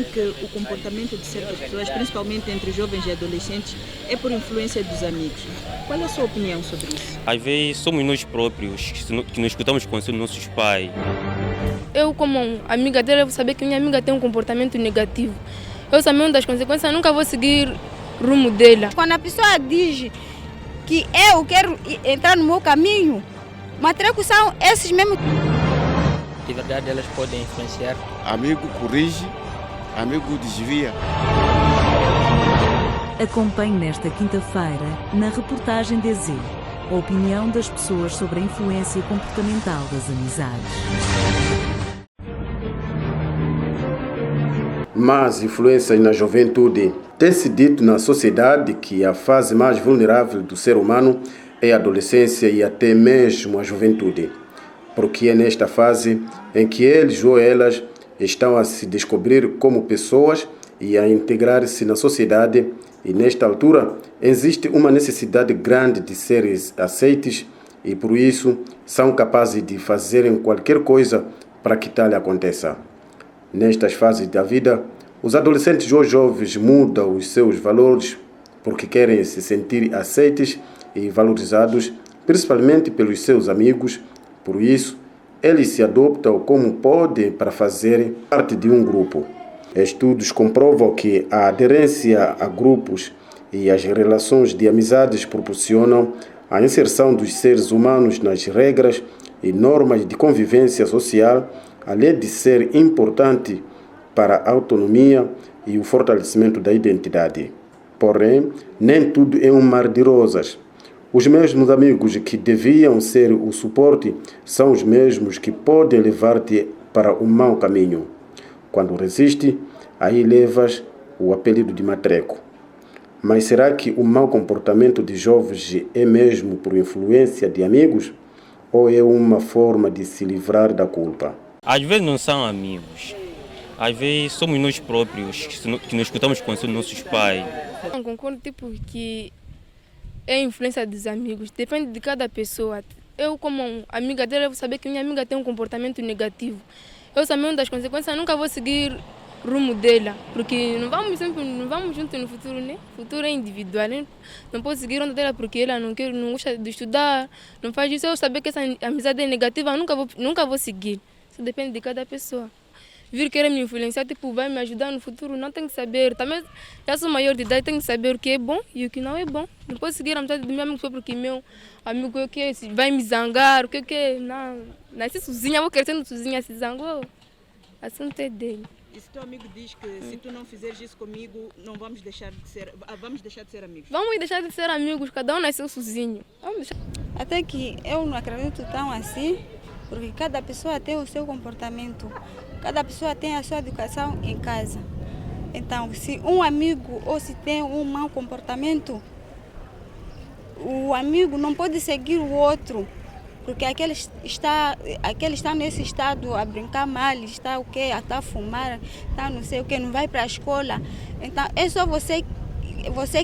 que o comportamento de certas pessoas, principalmente entre jovens e adolescentes, é por influência dos amigos. Qual é a sua opinião sobre isso? Às vezes somos nós próprios que nos escutamos com os nossos pais. Eu, como amiga dela, vou saber que minha amiga tem um comportamento negativo. Eu, sabendo das consequências, nunca vou seguir o rumo dela. Quando a pessoa diz que eu quero entrar no meu caminho, matrecos são esses mesmo. De verdade, elas podem influenciar. Amigo corrige, amigo desvia. Acompanhe nesta quinta-feira, na reportagem DZ, a opinião das pessoas sobre a influência comportamental das amizades. Más influências na juventude. Tem-se dito na sociedade que a fase mais vulnerável do ser humano é a adolescência e até mesmo a juventude, porque é nesta fase em que eles ou elas estão a se descobrir como pessoas e a integrar-se na sociedade, e nesta altura existe uma necessidade grande de serem aceitos e por isso são capazes de fazerem qualquer coisa para que tal aconteça. Nestas fases da vida, os adolescentes ou jovens mudam os seus valores porque querem se sentir aceitos e valorizados, principalmente pelos seus amigos. Por isso, eles se adaptam como podem para fazerem parte de um grupo. Estudos comprovam que a aderência a grupos e as relações de amizades proporcionam a inserção dos seres humanos nas regras e normas de convivência social, além de ser importante para a autonomia e o fortalecimento da identidade. Porém, nem tudo é um mar de rosas. Os mesmos amigos que deviam ser o suporte são os mesmos que podem levar-te para um mau caminho. Quando resiste, aí levas o apelido de matreco. Mas será que o mau comportamento de jovens é mesmo por influência de amigos? Ou é uma forma de se livrar da culpa? Às vezes não são amigos. Às vezes somos nós próprios que nos escutamos com os nossos pais. Eu concordo que é a influência dos amigos, depende de cada pessoa. Eu, como amiga dela, vou saber que minha amiga tem um comportamento negativo. Eu, sabendo das consequências, nunca vou seguir o rumo dela, porque não vamos juntos no futuro, né? O futuro é individual, né? Não posso seguir a onda dela porque ela não gosta de estudar, não faz isso. Eu saber que essa amizade é negativa, eu nunca vou seguir. Isso depende de cada pessoa. Vir querer me influenciar, vai me ajudar no futuro, não tem que saber. Também já sou maior de idade, tenho que saber o que é bom e o que não é bom. Não posso seguir a amizade do meu amigo só porque meu amigo vai me zangar, o que é. Não, nasci sozinha, vou crescendo sozinha, se zangou. Assunto é dele. E se teu amigo diz que se tu não fizeres isso comigo, vamos deixar de ser amigos? Vamos deixar de ser amigos, cada um nasceu sozinho. Até que eu não acredito tão assim, porque cada pessoa tem o seu comportamento. Cada pessoa tem a sua educação em casa. Então, se um amigo ou se tem um mau comportamento, o amigo não pode seguir o outro, porque aquele está nesse estado a brincar mal, está o quê? A fumar, está não sei o quê, não vai para a escola. Então, é só você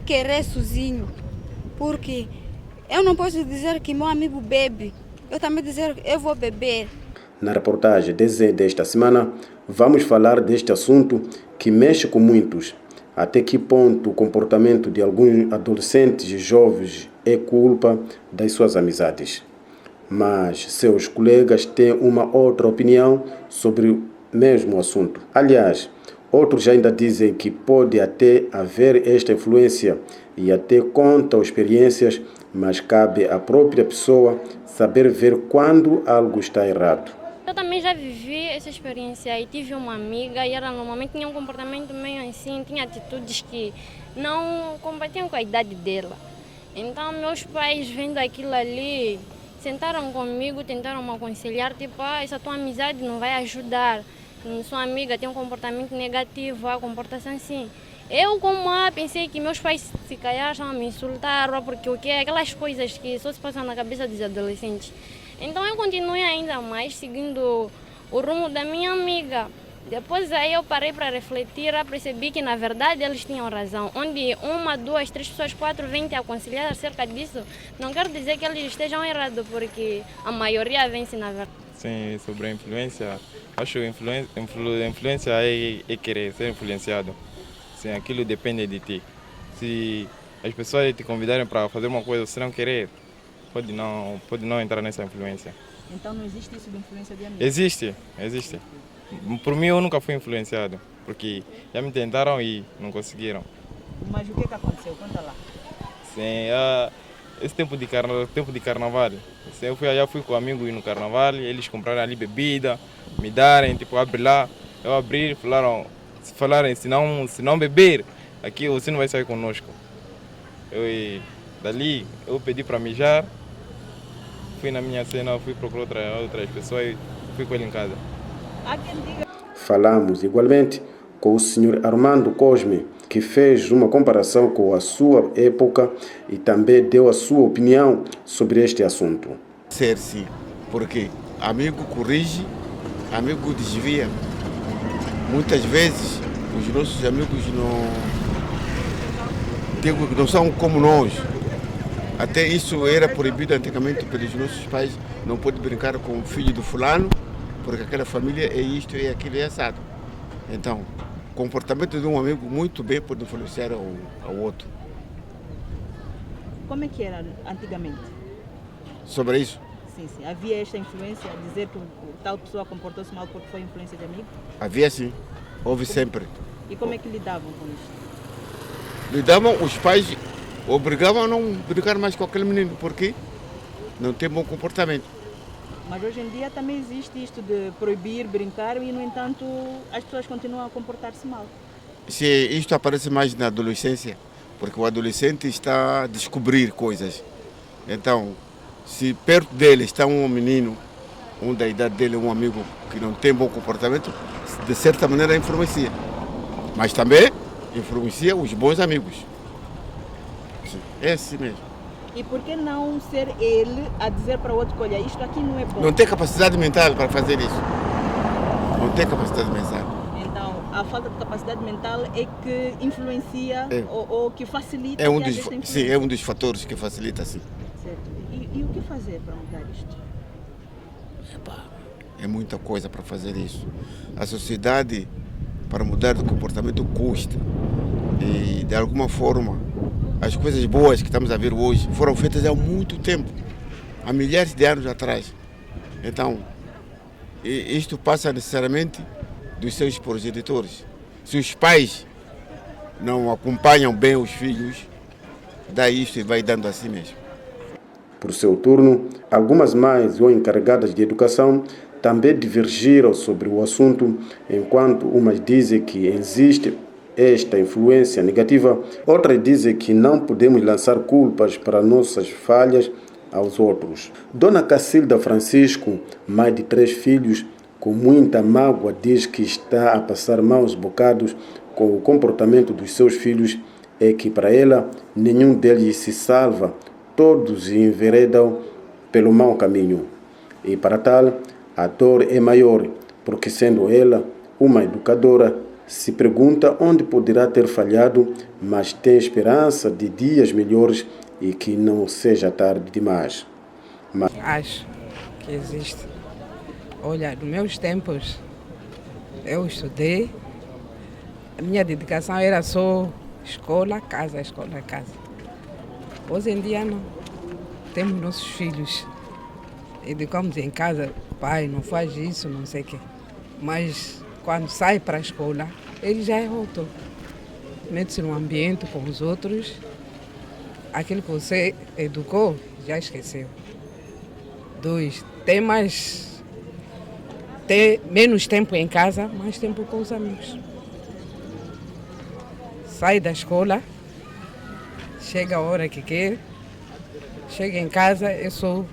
querer sozinho, porque eu não posso dizer que meu amigo bebe, eu também dizer eu vou beber. Na reportagem desta semana, vamos falar deste assunto que mexe com muitos. Até que ponto o comportamento de alguns adolescentes e jovens é culpa das suas amizades. Mas seus colegas têm uma outra opinião sobre o mesmo assunto. Aliás, outros ainda dizem que pode até haver esta influência e até contam experiências, mas cabe à própria pessoa saber ver quando algo está errado. Eu também já vivi essa experiência e tive uma amiga e ela normalmente tinha um comportamento meio assim, tinha atitudes que não combatiam com a idade dela. Então meus pais vendo aquilo ali, sentaram comigo, tentaram me aconselhar, tipo, essa tua amizade não vai ajudar. Sua amiga tem um comportamento negativo, comporta-se assim. Eu, como pensei que meus pais se calhar estavam a me insultar, porque o que é aquelas coisas que só se passam na cabeça dos adolescentes. Então eu continuei ainda mais seguindo o rumo da minha amiga. Depois aí eu parei para refletir, percebi que na verdade eles tinham razão. Onde 1, 2, 3 pessoas, 4 vêm te aconselhar acerca disso, não quer dizer que eles estejam errados, porque a maioria vence na verdade. Sim, sobre a influência. Acho que a influência é querer ser influenciado. Sim, aquilo depende de ti. Se as pessoas te convidarem para fazer uma coisa, se não querer, pode não entrar nessa influência. Então não existe isso de influência de amigos? Existe. Por mim eu nunca fui influenciado, porque já me tentaram e não conseguiram. Mas o que aconteceu? Conta lá. Sim, esse tempo de carnaval, sim, eu fui com amigos no carnaval, eles compraram ali bebida, me darem, tipo, abre lá, eu abri, falaram se não beber, aqui você não vai sair conosco. Dali eu pedi para mijar, fui na minha cena, fui procurar outras pessoas e fui com ele em casa. Falamos igualmente com o Sr. Armando Cosme, que fez uma comparação com a sua época e também deu a sua opinião sobre este assunto. Ser sim, porque amigo corrige, amigo desvia. Muitas vezes os nossos amigos não são como nós. Até isso era proibido antigamente pelos nossos pais. Não pode brincar com o filho do fulano, porque aquela família é isto, é aquilo, é assado. Então, o comportamento de um amigo muito bem pode influenciar ao outro. Como é que era antigamente? Sobre isso? Sim. Havia esta influência, dizer que tal pessoa comportou-se mal porque foi influência de amigo? Havia sim, houve sempre. E como é que lidavam com isso? Lidavam, os pais obrigavam a não brincar mais com aquele menino, porque não tem bom comportamento. Mas hoje em dia também existe isto de proibir brincar e, no entanto, as pessoas continuam a comportar-se mal. Isto aparece mais na adolescência, porque o adolescente está a descobrir coisas. Então, se perto dele está um menino, da idade dele, um amigo que não tem bom comportamento, de certa maneira influencia. Mas também influencia os bons amigos. É assim mesmo. E por que não ser ele a dizer para o outro que, olha, isto aqui não é bom? Não tem capacidade mental para fazer isso. Não tem capacidade mental. Então, a falta de capacidade mental é que influencia ou que facilita é um dos fatores que facilita, sim. Certo. E o que fazer para mudar isto? É muita coisa para fazer isso. A sociedade, para mudar de comportamento, custa. E, de alguma forma, as coisas boas que estamos a ver hoje foram feitas há muito tempo, há milhares de anos atrás. Então, isto passa necessariamente dos seus progenitores. Se os pais não acompanham bem os filhos, daí isto vai dando assim mesmo. Por seu turno, algumas mães ou encarregadas de educação também divergiram sobre o assunto, enquanto umas dizem que existe esta influência negativa, outras dizem que não podemos lançar culpas para nossas falhas aos outros. Dona Cacilda Francisco, mãe de 3 filhos, com muita mágoa diz que está a passar maus bocados com o comportamento dos seus filhos, é que para ela nenhum deles se salva, todos enveredam pelo mau caminho. E para tal, a dor é maior, porque sendo ela uma educadora, se pergunta onde poderá ter falhado, mas tem esperança de dias melhores e que não seja tarde demais. Acho que existe. Olha, nos meus tempos, eu estudei, a minha dedicação era só escola, casa. Hoje em dia não. Temos nossos filhos, educamos em casa, pai, não faz isso, não sei o quê. Mas quando sai para a escola, ele já é outro. Mete-se num ambiente com os outros, aquilo que você educou, já esqueceu. 2, tem menos tempo em casa, mais tempo com os amigos. Sai da escola, chega a hora que quer, chega em casa, eu sou...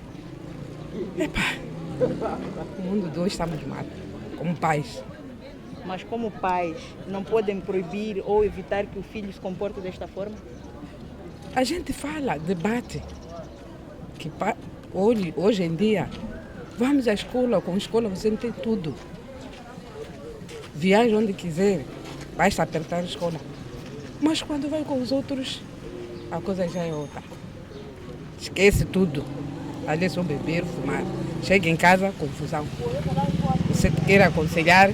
O mundo de hoje está muito mal, como pais. Mas como pais, não podem proibir ou evitar que o filho se comporte desta forma? A gente fala, debate. Que hoje em dia, vamos à escola, com a escola você não tem tudo. Viaja onde quiser, basta apertar a escola. Mas quando vai com os outros, a coisa já é outra. Esquece tudo. Ali é só beber, fumar. Chega em casa, confusão. Você quer aconselhar,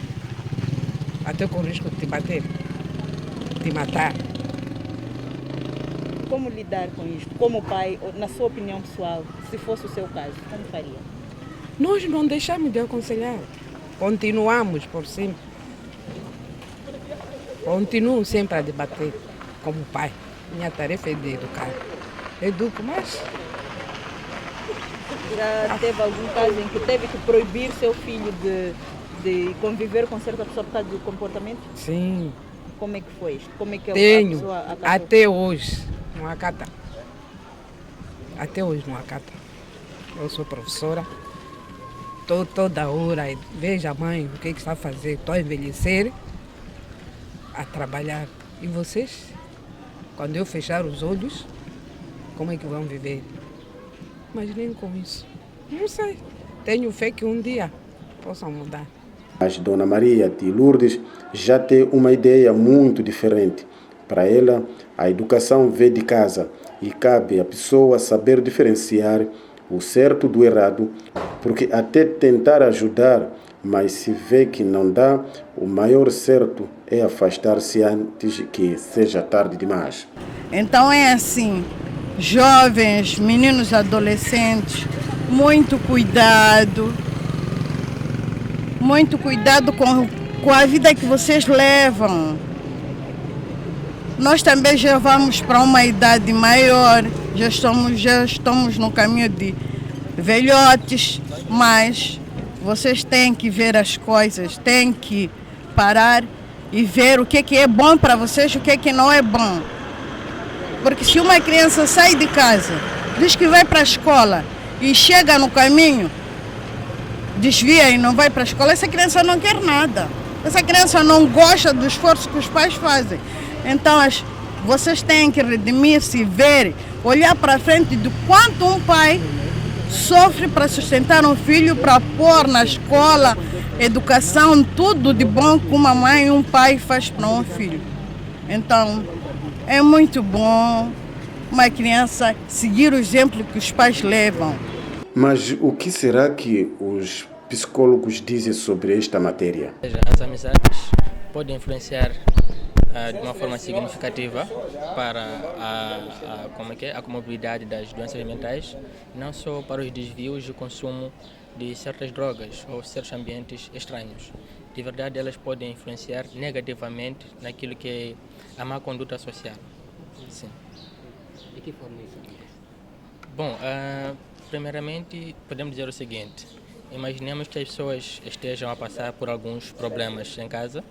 até com o risco de te bater, de matar. Como lidar com isto? Como pai, na sua opinião pessoal, se fosse o seu caso, como faria? Nós não deixamos de aconselhar. Continuamos por cima. Continuo sempre a debater como pai. Minha tarefa é de educar. Educo, mas... Já teve algum caso em que teve que proibir seu filho de conviver com certa pessoa por causa do comportamento? Sim. Como é que foi isto? Como é que Tenho. a pessoa acatou? Até hoje não acata. Até hoje não acata. Eu sou professora. Toda hora veja a mãe o que está a fazer. Estou a envelhecer, a trabalhar. E vocês? Quando eu fechar os olhos, como é que vão viver? Mas nem com isso. Não sei. Tenho fé que um dia possam mudar. Mas Dona Maria de Lourdes já tem uma ideia muito diferente. Para ela, a educação vem de casa e cabe à pessoa saber diferenciar o certo do errado, porque até tentar ajudar, mas se vê que não dá, o maior certo é afastar-se antes que seja tarde demais. Então é assim, jovens, meninos, adolescentes, muito cuidado com a vida que vocês levam. Nós também já vamos para uma idade maior, já estamos no caminho de velhotes, mas vocês têm que ver as coisas, têm que parar e ver o que é bom para vocês e o que não é bom. Porque se uma criança sai de casa, diz que vai para a escola e chega no caminho, desvia e não vai para a escola, essa criança não quer nada. Essa criança não gosta do esforço que os pais fazem. Então, vocês têm que redimir-se, ver, olhar para frente de quanto um pai sofre para sustentar um filho, para pôr na escola, educação, tudo de bom que uma mãe e um pai faz para um filho. Então, é muito bom uma criança seguir o exemplo que os pais levam. Mas o que será que os psicólogos dizem sobre esta matéria? As amizades podem influenciar de uma forma significativa para a comorbidade das doenças mentais, não só para os desvios de consumo de certas drogas ou certos ambientes estranhos. De verdade, elas podem influenciar negativamente naquilo que é a má conduta social. Sim. De que forma isso? Bom, primeiramente, podemos dizer o seguinte: imaginemos que as pessoas estejam a passar por alguns problemas em casa,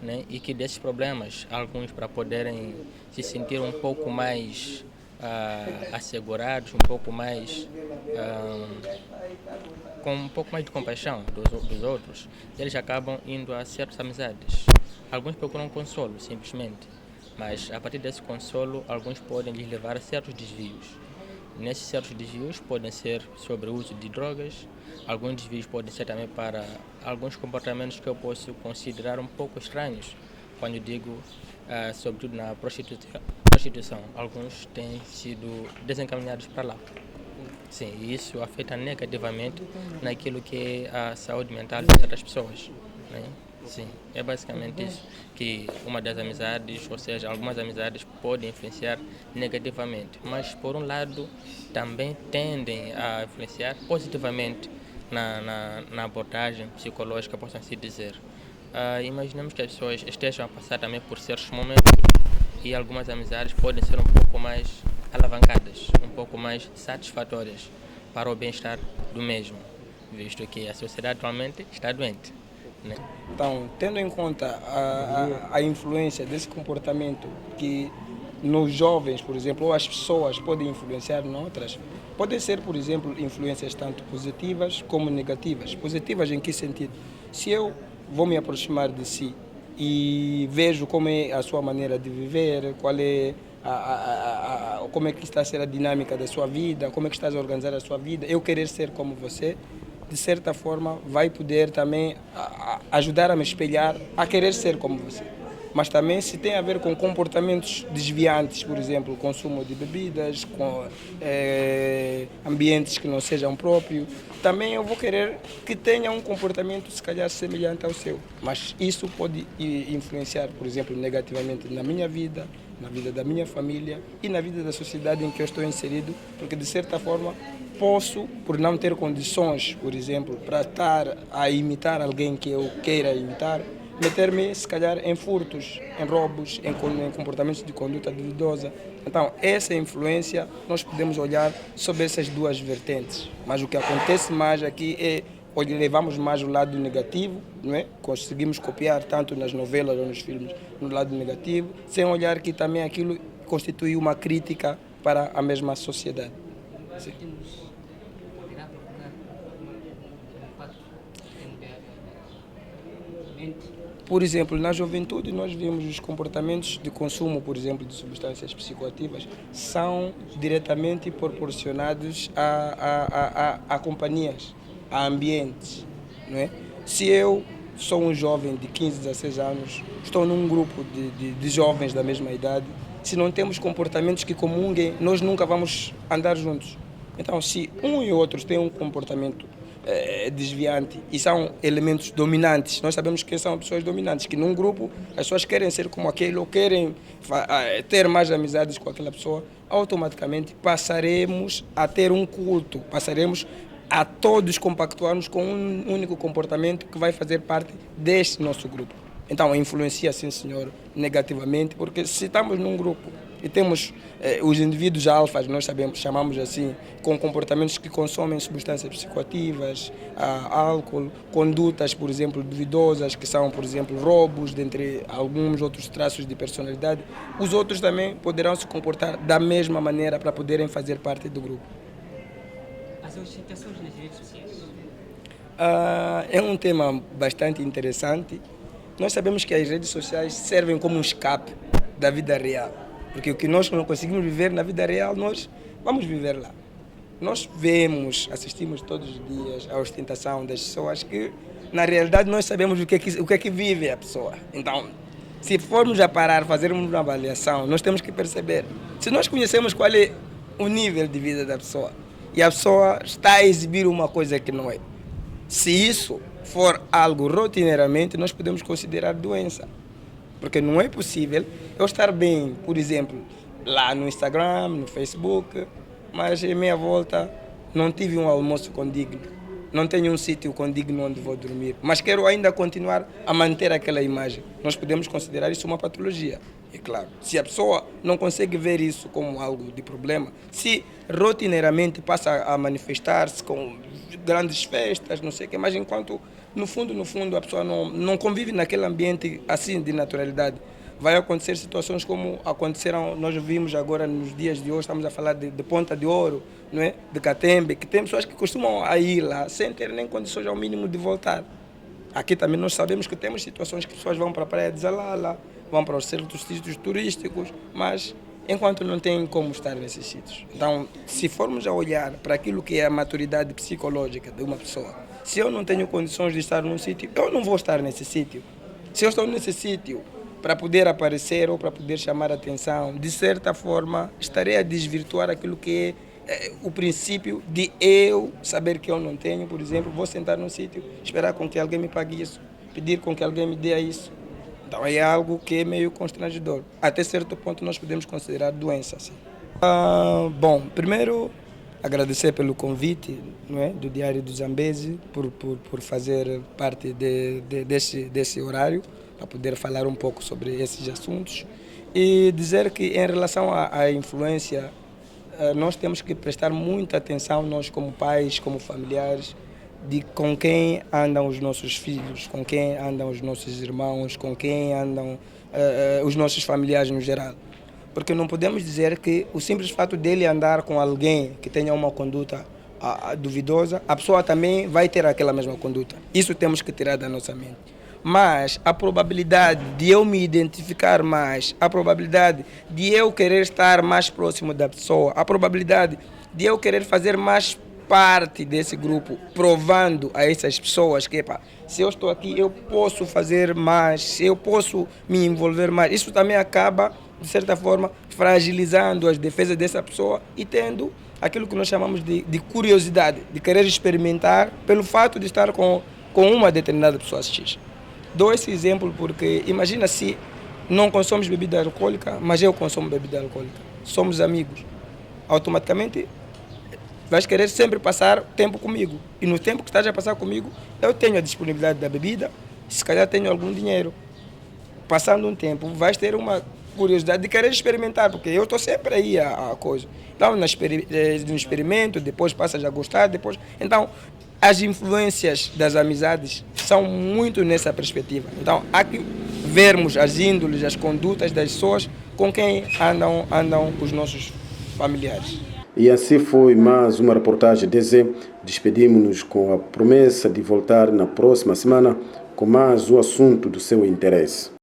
né? E que desses problemas, alguns para poderem se sentir um pouco mais assegurados, um pouco mais com um pouco mais de compaixão dos outros, eles acabam indo a certas amizades. Alguns procuram consolo, simplesmente, mas a partir desse consolo, alguns podem lhes levar a certos desvios. Nesses certos desvios podem ser sobre o uso de drogas, alguns desvios podem ser também para alguns comportamentos que eu posso considerar um pouco estranhos, quando eu digo, sobretudo na prostituição. Alguns têm sido desencaminhados para lá. Sim, e isso afeta negativamente naquilo que é a saúde mental de certas pessoas, né? Sim, é basicamente isso, que uma das amizades, ou seja, algumas amizades podem influenciar negativamente, mas por um lado também tendem a influenciar positivamente na abordagem psicológica, possam-se dizer. Imaginemos que as pessoas estejam a passar também por certos momentos e algumas amizades podem ser um pouco mais alavancadas, um pouco mais satisfatórias para o bem-estar do mesmo, visto que a sociedade atualmente está doente, né? Então, tendo em conta a influência desse comportamento que nos jovens, por exemplo, ou as pessoas podem influenciar noutras, podem ser, por exemplo, influências tanto positivas como negativas. Positivas em que sentido? Se eu vou me aproximar de si e vejo como é a sua maneira de viver, qual é como é que está a ser a dinâmica da sua vida, como é que estás a organizar a sua vida, eu querer ser como você, de certa forma vai poder também ajudar a me espelhar a querer ser como você. mas também se tem a ver com comportamentos desviantes, por exemplo, consumo de bebidas, com ambientes que não sejam próprios, também eu vou querer que tenha um comportamento se calhar semelhante ao seu. Mas isso pode influenciar, por exemplo, negativamente na minha vida, na vida da minha família e na vida da sociedade em que eu estou inserido, porque de certa forma posso, por não ter condições, por exemplo, para estar a imitar alguém que eu queira imitar, meter-me, se calhar, em furtos, em roubos, em comportamentos de conduta duvidosa. Então, essa influência, nós podemos olhar sobre essas duas vertentes. Mas o que acontece mais aqui é, levamos mais o lado negativo, não é? Conseguimos copiar tanto nas novelas ou nos filmes no lado negativo, sem olhar que também aquilo constitui uma crítica para a mesma sociedade. Sim. Por exemplo, na juventude nós vemos os comportamentos de consumo, por exemplo, de substâncias psicoativas, são diretamente proporcionados a companhias, a ambientes, não é? Se eu sou um jovem de 15, 16 anos, estou num grupo de jovens da mesma idade, se não temos comportamentos que comunguem, nós nunca vamos andar juntos. Então, se um e outros têm um comportamento desviante e são elementos dominantes, nós sabemos que são pessoas dominantes, que num grupo as pessoas querem ser como aquele ou querem ter mais amizades com aquela pessoa, automaticamente passaremos a ter um culto, passaremos a todos compactuarmos com um único comportamento que vai fazer parte deste nosso grupo. Então influencia, sim senhor, negativamente, porque se estamos num grupo e temos os indivíduos alfas, nós chamamos assim, com comportamentos que consomem substâncias psicoativas, álcool, condutas, por exemplo, duvidosas, que são, por exemplo, roubos, dentre alguns outros traços de personalidade, os outros também poderão se comportar da mesma maneira para poderem fazer parte do grupo. As ostentações nas redes sociais? É um tema bastante interessante. Nós sabemos que as redes sociais servem como um escape da vida real. Porque o que nós não conseguimos viver na vida real, nós vamos viver lá. Nós vemos, assistimos todos os dias à ostentação das pessoas que, na realidade, nós sabemos o que é que vive a pessoa. Então, se formos a parar, fazermos uma avaliação, nós temos que perceber. Se nós conhecemos qual é o nível de vida da pessoa e a pessoa está a exibir uma coisa que não é, se isso for algo rotineiramente, nós podemos considerar doença. Porque não é possível eu estar bem, por exemplo, lá no Instagram, no Facebook, mas em minha volta não tive um almoço condigno, não tenho um sítio condigno onde vou dormir, mas quero ainda continuar a manter aquela imagem. Nós podemos considerar isso uma patologia. E claro, se a pessoa não consegue ver isso como algo de problema, se rotineiramente passa a manifestar-se com grandes festas, não sei o quê, mas enquanto no fundo a pessoa não convive naquele ambiente assim de naturalidade, vai acontecer situações como aconteceram, nós vimos agora nos dias de hoje, estamos a falar de Ponta de Ouro, não é? De Catembe, que tem pessoas que costumam ir lá sem ter nem condições ao mínimo de voltar. Aqui também nós sabemos que temos situações que pessoas vão para a Praia de Zalala, vão para os certos sítios turísticos, mas enquanto não têm como estar nesses sítios. Então, se formos a olhar para aquilo que é a maturidade psicológica de uma pessoa, se eu não tenho condições de estar num sítio, eu não vou estar nesse sítio. Se eu estou nesse sítio para poder aparecer ou para poder chamar a atenção, de certa forma, estarei a desvirtuar aquilo que é o princípio de eu saber que eu não tenho, por exemplo, vou sentar num sítio, esperar com que alguém me pague isso, pedir com que alguém me dê isso. Então é algo que é meio constrangedor. Até certo ponto nós podemos considerar doença. Assim. Bom, primeiro agradecer pelo convite, não é, do Diário do Zambezi por fazer parte desse horário, para poder falar um pouco sobre esses assuntos. E dizer que em relação à influência, nós temos que prestar muita atenção, nós como pais, como familiares, de com quem andam os nossos filhos, com quem andam os nossos irmãos, com quem andam os nossos familiares no geral. Porque não podemos dizer que o simples fato dele andar com alguém que tenha uma conduta duvidosa, a pessoa também vai ter aquela mesma conduta. Isso temos que tirar da nossa mente. Mas a probabilidade de eu me identificar mais, a probabilidade de eu querer estar mais próximo da pessoa, a probabilidade de eu querer fazer mais parte desse grupo, provando a essas pessoas que, epa, se eu estou aqui, eu posso fazer mais, eu posso me envolver mais. Isso também acaba, de certa forma, fragilizando as defesas dessa pessoa e tendo aquilo que nós chamamos de curiosidade, de querer experimentar pelo fato de estar com uma determinada pessoa X. Dou esse exemplo porque imagina se não consomos bebida alcoólica, mas eu consumo bebida alcoólica. Somos amigos. Automaticamente vais querer sempre passar tempo comigo. E no tempo que estás a passar comigo, eu tenho a disponibilidade da bebida, se calhar tenho algum dinheiro. Passando um tempo, vais ter uma curiosidade de querer experimentar, porque eu estou sempre aí a coisa. Então, no experimento, depois passas a gostar, depois... Então, as influências das amizades são muito nessa perspectiva. Então, há que vermos as índoles, as condutas das pessoas com quem andam os nossos familiares. E assim foi mais uma reportagem DZ. Despedimos-nos com a promessa de voltar na próxima semana com mais um assunto do seu interesse.